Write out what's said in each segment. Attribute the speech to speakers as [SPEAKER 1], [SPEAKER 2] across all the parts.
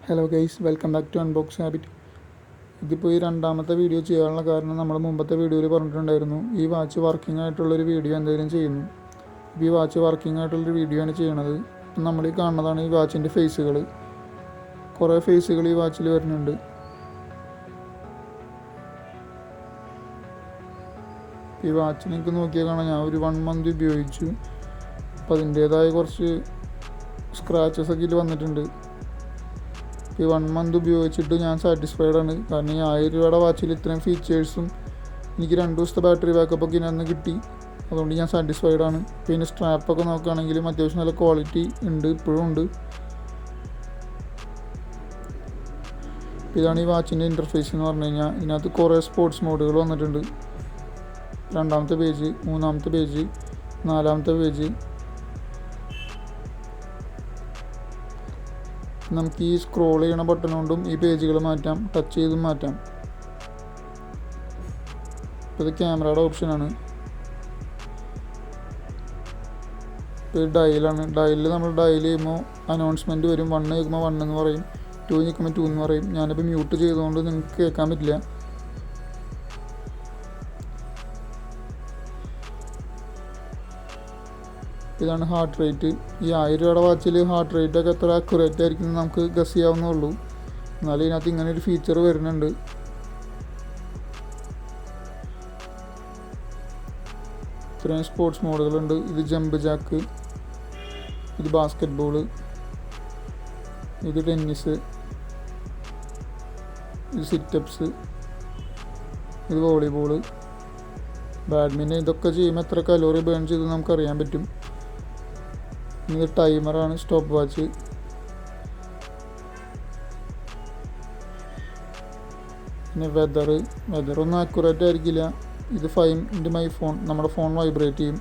[SPEAKER 1] Hello guys, welcome back to unbox habit. ഇതിപ്പോൾ ഈ രണ്ടാമത്തെ വീഡിയോ ചെയ്യാനുള്ള കാരണം നമ്മൾ മുമ്പത്തെ വീഡിയോയിൽ പറഞ്ഞിട്ടുണ്ടായിരുന്നു ഈ വാച്ച് വർക്കിംഗ് ആയിട്ടുള്ളൊരു വീഡിയോ എന്തെങ്കിലും ചെയ്യുന്നു. ഇപ്പോൾ ഈ വാച്ച് വർക്കിംഗ് ആയിട്ടുള്ളൊരു വീഡിയോ ആണ് ചെയ്യണത്. ഇപ്പം നമ്മൾ ഈ കാണുന്നതാണ് ഈ വാച്ചിൻ്റെ ഫേസുകൾ. കുറേ ഫേസുകൾ ഈ വാച്ചിൽ വരുന്നുണ്ട്. ഈ വാച്ച് നിങ്ങൾക്ക് നോക്കിയാൽ കാണാം, ഞാൻ ഒരു 1 month ഉപയോഗിച്ചു. അപ്പോൾ അതിൻ്റേതായ കുറച്ച് സ്ക്രാച്ചസ് ഒക്കെ ഇതിൽ വന്നിട്ടുണ്ട്. ഈ 1 month ഉപയോഗിച്ചിട്ട് ഞാൻ സാറ്റിസ്ഫൈഡ് ആണ്. കാരണം ഈ 1000 രൂപയുടെ വാച്ചിൽ ഇത്രയും ഫീച്ചേഴ്സും എനിക്ക് 2 ദിവസത്തെ ബാറ്ററി ബാക്കപ്പൊക്കെ ഇതിനകത്ത് കിട്ടി. അതുകൊണ്ട് ഞാൻ സാറ്റിസ്ഫൈഡ് ആണ്. പിന്നെ സ്ട്രാപ്പൊക്കെ നോക്കുകയാണെങ്കിലും അത്യാവശ്യം നല്ല ക്വാളിറ്റി ഉണ്ട്, ഇപ്പോഴും ഉണ്ട്. ഇതാണ് ഈ വാച്ചിൻ്റെ ഇൻ്റർഫേസ് എന്ന് പറഞ്ഞു കഴിഞ്ഞാൽ. ഇതിനകത്ത് കുറേ സ്പോർട്സ് മോഡുകൾ വന്നിട്ടുണ്ട്. 2ാമത്തെ പേജ്, 3ാമത്തെ പേജ്, 4ാമത്തെ പേജ്. നമുക്ക് ഈ സ്ക്രോൾ ചെയ്യണ ബട്ടൺ കൊണ്ടും ഈ പേജുകൾ മാറ്റാം, ടച്ച് ചെയ്തും മാറ്റാം. ഇത് ക്യാമറയുടെ ഓപ്ഷനാണ്. ഇത് ഡയലാണ്. ഡയലിൽ നമ്മൾ ഡയൽ ചെയ്യുമ്പോൾ അനൗൺസ്മെൻറ്റ് വരും. 1 നിൽക്കുമ്പോൾ 1 എന്ന് പറയും, 2 നിൽക്കുമ്പോൾ 2 എന്ന് പറയും. ഞാനിപ്പോൾ മ്യൂട്ട് ചെയ്തുകൊണ്ട് നിങ്ങൾക്ക് കേൾക്കാൻ പറ്റില്ല. ഇതാണ് ഹാർട്ട് റേറ്റ്. ഈ 1000 രൂപയുടെ വാച്ചിൽ ഹാർട്ട് റേറ്റ് ഒക്കെ എത്ര അക്യുറേറ്റ് ആയിരിക്കും നമുക്ക് ഗസ് ചെയ്യാവുന്നേ ഉള്ളൂ. എന്നാലും ഇതിനകത്ത് ഇങ്ങനെ ഒരു ഫീച്ചർ വരുന്നുണ്ട്. ഇത്രയും സ്പോർട്സ് മോഡുകളുണ്ട്. ഇത് ജമ്പ് ജാക്ക്, ഇത് ബാസ്കറ്റ് ബോൾ, ഇത് ടെന്നീസ്, ഇത് സിറ്റപ്സ്, ഇത് വോളിബോൾ, ബാഡ്മിൻ്റൺ. ഇതൊക്കെ ചെയ്യുമ്പോൾ എത്ര കലോറി ബേൺ ചെയ്ത് നമുക്കറിയാൻ പറ്റും. ഇത് ടൈമറാണ്, സ്റ്റോപ്പ് വാച്ച്. പിന്നെ വെതറൊന്നും ആക്യുറേറ്റ് ആയിരിക്കില്ല. ഇത് ഫൈൻഡ് മൈ ഫോൺ, നമ്മുടെ ഫോൺ വൈബ്രേറ്റ് ചെയ്യും.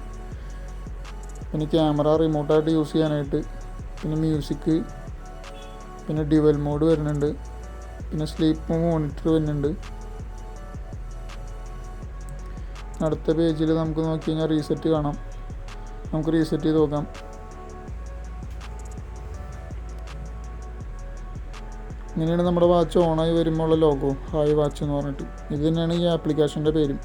[SPEAKER 1] പിന്നെ ക്യാമറ റിമോട്ടായിട്ട് യൂസ് ചെയ്യാനായിട്ട്. പിന്നെ മ്യൂസിക്, പിന്നെ ഡ്യുവൽ മോഡ് വരുന്നുണ്ട്. പിന്നെ സ്ലീപ്പ് മോണിറ്റർ വരുന്നുണ്ട്. അടുത്ത പേജിൽ നമുക്ക് നോക്കി കഴിഞ്ഞാൽ റീസെറ്റ് കാണാം. നമുക്ക് റീസെറ്റ് ചെയ്ത് നോക്കാം. ഇങ്ങനെയാണ് നമ്മുടെ വാച്ച് ഓണായി വരുമ്പോൾ ഉള്ള ലോഗോ, ഹായ് വാച്ച് എന്ന് പറഞ്ഞിട്ട്. ഇത് തന്നെയാണ് ഈ ആപ്ലിക്കേഷൻ്റെ പേരും.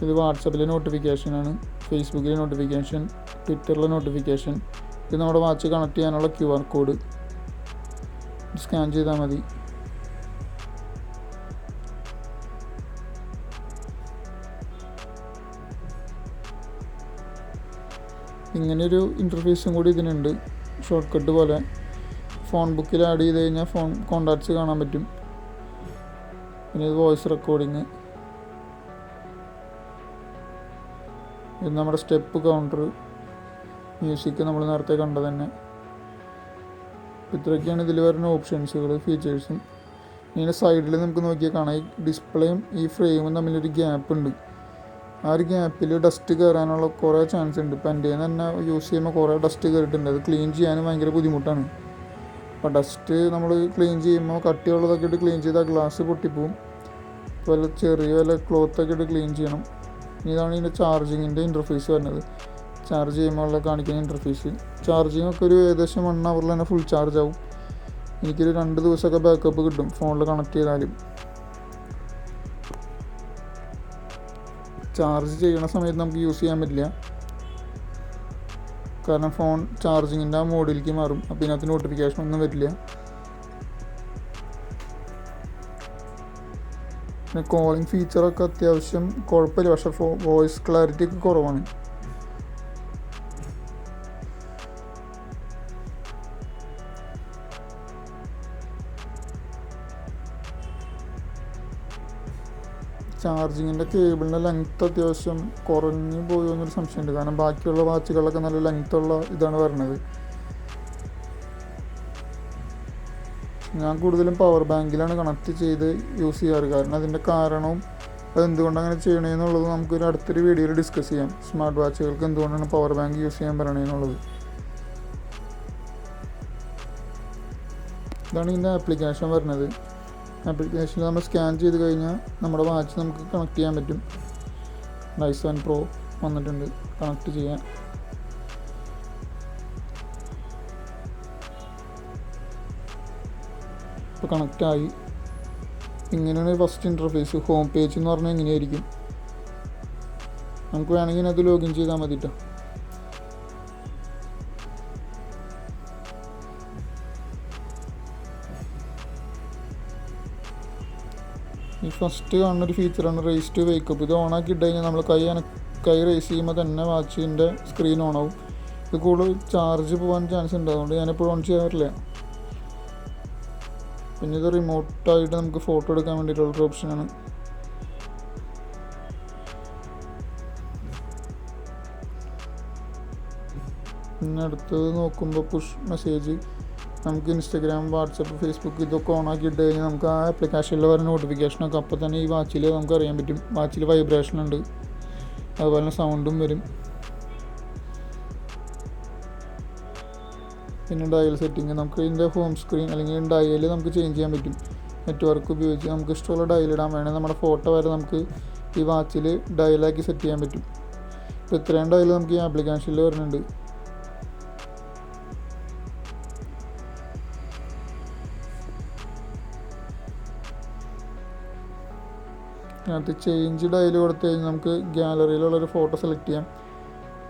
[SPEAKER 1] ഇത് വാട്സപ്പിലെ നോട്ടിഫിക്കേഷനാണ്, ഫേസ്ബുക്കിലെ നോട്ടിഫിക്കേഷൻ, ട്വിറ്ററിലെ നോട്ടിഫിക്കേഷൻ. ഇത് നമ്മുടെ വാച്ച് കണക്ട് ചെയ്യാനുള്ള QR കോഡ്. സ്കാൻ ചെയ്താൽ മതി. ഇങ്ങനെയൊരു ഇൻ്റർഫേസും കൂടി ഇതിനുണ്ട്, ഷോർട്ട് കട്ട് പോലെ. ഫോൺ ബുക്കിൽ ആഡ് ചെയ്ത് കഴിഞ്ഞാൽ ഫോൺ കോണ്ടാക്ട്സ് കാണാൻ പറ്റും. പിന്നെ ഇത് വോയിസ് റെക്കോർഡിങ്. ഇത് നമ്മുടെ സ്റ്റെപ്പ് കൗണ്ടർ, മ്യൂസിക് നമ്മൾ നേരത്തെ കണ്ടത് തന്നെ. ഇത്രയൊക്കെയാണ് ഇതിൽ വരുന്ന ഓപ്ഷൻസുകൾ, ഫീച്ചേഴ്സും. ഇതിൻ്റെ സൈഡിൽ നമുക്ക് നോക്കിയാൽ കാണാം, ഈ ഡിസ്പ്ലേയും ഈ ഫ്രെയിമും തമ്മിലൊരു ഗ്യാപ്പ് ഉണ്ട്. ആ ഒരു ഗ്യാപ്പിൽ ഡസ്റ്റ് കയറാനുള്ള കുറേ ചാൻസ് ഉണ്ട്. ഇപ്പം എൻ്റെ തന്നെ യൂസ് ചെയ്യുമ്പോൾ കുറേ ഡസ്റ്റ് കയറിയിട്ടുണ്ട്. അത് ക്ലീൻ ചെയ്യാനും ഭയങ്കര ബുദ്ധിമുട്ടാണ്. അപ്പോൾ ഡസ്റ്റ് നമ്മൾ ക്ലീൻ ചെയ്യുമ്പോൾ കട്ടിയുള്ളതൊക്കെ ഇട്ട് ക്ലീൻ ചെയ്താൽ ഗ്ലാസ് പൊട്ടിപ്പോവും. വല്ല വല്ല ക്ലോത്തൊക്കെ ഇട്ട് ക്ലീൻ ചെയ്യണം. ഇതാണ് ഇതിൻ്റെ ചാർജിങ്ങിൻ്റെ ഇൻ്റർഫേസ് വരുന്നത്. ചാർജ് ചെയ്യുമ്പോൾ കാണിക്കുന്ന ഇൻ്റർഫേസ്. ചാർജിങ് ഒക്കെ ഒരു ഏകദേശം 1 hour തന്നെ ഫുൾ ചാർജ് ആവും. എനിക്കൊരു 2 ദിവസമൊക്കെ ബാക്കപ്പ് കിട്ടും ഫോണിൽ കണക്ട് ചെയ്താലും. ചാർജ് ചെയ്യണ സമയത്ത് നമുക്ക് യൂസ് ചെയ്യാൻ പറ്റില്ല, കാരണം ഫോൺ ചാർജിങ്ങിൻ്റെ ആ മോഡിലേക്ക് മാറും. അപ്പോൾ ഇതിനകത്ത് നോട്ടിഫിക്കേഷൻ ഒന്നും വരില്ല. പിന്നെ കോളിംഗ് ഫീച്ചറൊക്കെ അത്യാവശ്യം കുഴപ്പമില്ല, പക്ഷേ വോയിസ് ക്ലാരിറ്റി ഒക്കെ കുറവാണ്. ചാർജിങ്ങിൻ്റെ കേബിളിൻ്റെ ലെങ്ത്ത് അത്യാവശ്യം കുറഞ്ഞു പോയോ എന്നൊരു സംശയമുണ്ട്. കാരണം ബാക്കിയുള്ള വാച്ചുകളൊക്കെ നല്ല ലെങ്ത്തുള്ള ഇതാണ് വരുന്നത്. ഞാൻ കൂടുതലും പവർ ബാങ്കിലാണ് കണക്ട് ചെയ്ത് യൂസ് ചെയ്യാറ്. കാരണം അതിൻ്റെ കാരണവും അതെന്തുകൊണ്ട് അങ്ങനെ ചെയ്യണമെന്നുള്ളത് നമുക്കൊരു അടുത്തൊരു വീഡിയോയിൽ ഡിസ്കസ് ചെയ്യാം. സ്മാർട്ട് വാച്ചുകൾക്ക് എന്തുകൊണ്ടാണ് പവർ ബാങ്ക് യൂസ് ചെയ്യാൻ പറയണമെന്നുള്ളത്. ഇതാണ് ഇതിൻ്റെ ആപ്ലിക്കേഷൻ വരുന്നത്. ആപ്ലിക്കേഷനിൽ നമ്മൾ സ്കാൻ ചെയ്ത് കഴിഞ്ഞാൽ നമ്മുടെ വാച്ച് നമുക്ക് കണക്ട് ചെയ്യാൻ പറ്റും. i7 Pro വന്നിട്ടുണ്ട്. കണക്ട് ചെയ്യാൻ. ഇപ്പോൾ കണക്റ്റായി. ഇങ്ങനെയാണ് ഫസ്റ്റ് ഇൻ്റർഫേസ്. ഹോം പേജ് എന്ന് പറഞ്ഞാൽ ഇങ്ങനെയായിരിക്കും. നമുക്ക് വേണമെങ്കിൽ അത് ലോഗിൻ ചെയ്താൽ മതി കേട്ടോ. ഈ ഫസ്റ്റ് കാണുന്നൊരു ഫീച്ചറാണ് റേസ് ടു വേക്കപ്പ്. ഇത് ഓണാക്കി ഇട്ട് കഴിഞ്ഞാൽ നമ്മൾ കൈ റേസ് ചെയ്യുമ്പോൾ തന്നെ വാച്ചിൻ്റെ സ്ക്രീൻ ഓണാവും. ഇത് കൂടുതൽ ചാർജ് പോകാൻ ചാൻസ് ഉണ്ട്, അതുകൊണ്ട് ഞാനെപ്പോഴും ഓൺ ചെയ്യാറില്ല. പിന്നെ ഇത് റിമോട്ടായിട്ട് നമുക്ക് ഫോട്ടോ എടുക്കാൻ വേണ്ടിയിട്ടുള്ളൊരു ഓപ്ഷനാണ്. പിന്നെ അടുത്തത് നോക്കുമ്പോൾ പുഷ് മെസ്സേജ്. നമുക്ക് ഇൻസ്റ്റഗ്രാം, വാട്സപ്പ്, ഫേസ്ബുക്ക് ഇതൊക്കെ ഓണാക്കി ഇട്ട് കഴിഞ്ഞാൽ നമുക്ക് ആ ആപ്ലിക്കേഷനിൽ വരുന്ന നോട്ടിഫിക്കേഷനൊക്കെ അപ്പോൾ തന്നെ ഈ വാച്ചിൽ നമുക്ക് അറിയാൻ പറ്റും. വാച്ചിൽ വൈബ്രേഷൻ ഉണ്ട്, അതുപോലെ തന്നെ സൗണ്ടും വരും. പിന്നെ ഡയൽ സെറ്റിങ്. നമുക്ക് ഇതിൻ്റെ ഹോം സ്ക്രീൻ അല്ലെങ്കിൽ ഡയൽ നമുക്ക് ചേഞ്ച് ചെയ്യാൻ പറ്റും. നെറ്റ്വർക്ക് ഉപയോഗിച്ച് നമുക്ക് ഇഷ്ടമുള്ള ഡയൽ ഇടാൻ വേണമെങ്കിൽ നമ്മുടെ ഫോട്ടോ വരെ നമുക്ക് ഈ വാച്ചിൽ ഡയലാക്കി സെറ്റ് ചെയ്യാൻ പറ്റും. ഇപ്പോൾ ഇത്രയും ഡയൽ നമുക്ക് ഈ ആപ്ലിക്കേഷനിൽ വരുന്നുണ്ട്. അതിനകത്ത് ചേഞ്ച് ഡയൽ കൊടുത്തു കഴിഞ്ഞാൽ നമുക്ക് ഗാലറിയിലുള്ളൊരു ഫോട്ടോ സെലക്ട് ചെയ്യാം.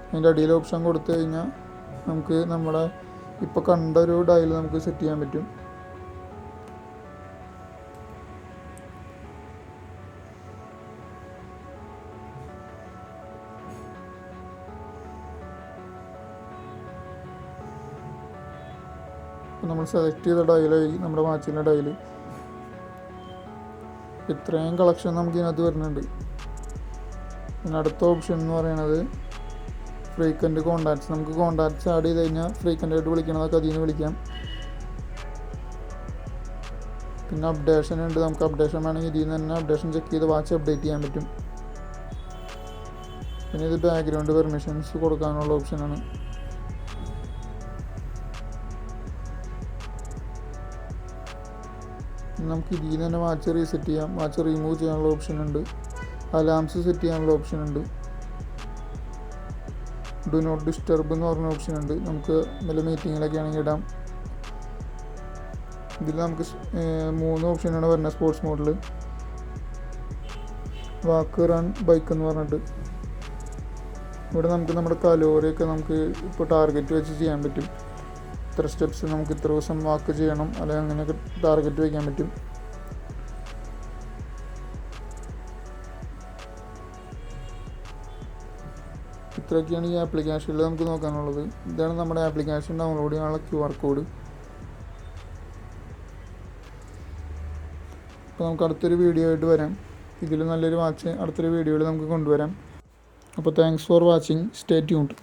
[SPEAKER 1] അതിൻ്റെ അടിയിൽ ഓപ്ഷൻ കൊടുത്തു കഴിഞ്ഞാൽ നമുക്ക് നമ്മുടെ ഇപ്പോൾ കണ്ട ഒരു ഡയൽ നമുക്ക് സെറ്റ് ചെയ്യാൻ പറ്റും. അപ്പോൾ നമ്മൾ സെലക്ട് ചെയ്ത ഡയലായി നമ്മുടെ വാച്ചിൻ്റെ ഡയൽ. ഇത്രയും കളക്ഷൻ നമുക്ക് ഇതിനകത്ത് വരുന്നുണ്ട്. പിന്നെ അടുത്ത ഓപ്ഷൻ എന്ന് പറയുന്നത് ഫ്രീക്വൻറ്റ് കോൺടാക്ട്സ്. നമുക്ക് കോൺടാക്ട്സ് ആഡ് ചെയ്ത് കഴിഞ്ഞാൽ ഫ്രീക്വൻ്റായിട്ട് വിളിക്കണതൊക്കെ അതിൽ നിന്ന് വിളിക്കാം. പിന്നെ അപ്ഡേഷൻ ഉണ്ട്. നമുക്ക് അപ്ഡേഷൻ വേണമെങ്കിൽ ഇതിൽ നിന്ന് തന്നെ അപ്ഡേഷൻ ചെക്ക് ചെയ്ത് വാച്ച് അപ്ഡേറ്റ് ചെയ്യാൻ പറ്റും. പിന്നെ ഇത് ബാക്ക്ഗ്രൗണ്ട് പെർമിഷൻസ് കൊടുക്കാനുള്ള ഓപ്ഷനാണ്. നമുക്ക് ഇതിൽ നിന്ന് തന്നെ വാച്ച് റീസെറ്റ് ചെയ്യാം. വാച്ച് റിമൂവ് ചെയ്യാനുള്ള ഓപ്ഷൻ ഉണ്ട്. അലാംസ് സെറ്റ് ചെയ്യാനുള്ള ഓപ്ഷൻ ഉണ്ട്. ഡു നോട്ട് ഡിസ്റ്റർബ് എന്ന് പറഞ്ഞ ഓപ്ഷൻ ഉണ്ട്. നമുക്ക് വല്ല മീറ്റിങ്ങിലൊക്കെ ആണെങ്കിൽ ഇടാം. ഇതിൽ നമുക്ക് 3 ഓപ്ഷനാണ് വരുന്നത് സ്പോർട്സ് മോഡിൽ. വാക്ക്, റൺ, ബൈക്ക് എന്ന് പറഞ്ഞിട്ട് ഇവിടെ നമുക്ക് നമ്മുടെ കലോറിയൊക്കെ നമുക്ക് ഇപ്പോൾ ടാർഗറ്റ് വെച്ച് ചെയ്യാൻ പറ്റും. ഇത്ര സ്റ്റെപ്സ് നമുക്ക് ഇത്ര ദിവസം വാക്ക് ചെയ്യണം, അല്ലെങ്കിൽ അങ്ങനെയൊക്കെ ടാർഗറ്റ് വയ്ക്കാൻ പറ്റും. ഇത്രയൊക്കെയാണ് ഈ ആപ്ലിക്കേഷനിൽ നമുക്ക് നോക്കാനുള്ളത്. ഇതാണ് നമ്മുടെ ആപ്ലിക്കേഷൻ ഡൗൺലോഡ് ചെയ്യാനുള്ള QR കോഡ്. അപ്പോൾ നമുക്ക് അടുത്തൊരു വീഡിയോ ആയിട്ട് വരാം. ഇതിൽ നല്ലൊരു വാച്ച് അടുത്തൊരു വീഡിയോയിൽ നമുക്ക് കൊണ്ടുവരാം. അപ്പോൾ thanks for watching. Stay tuned.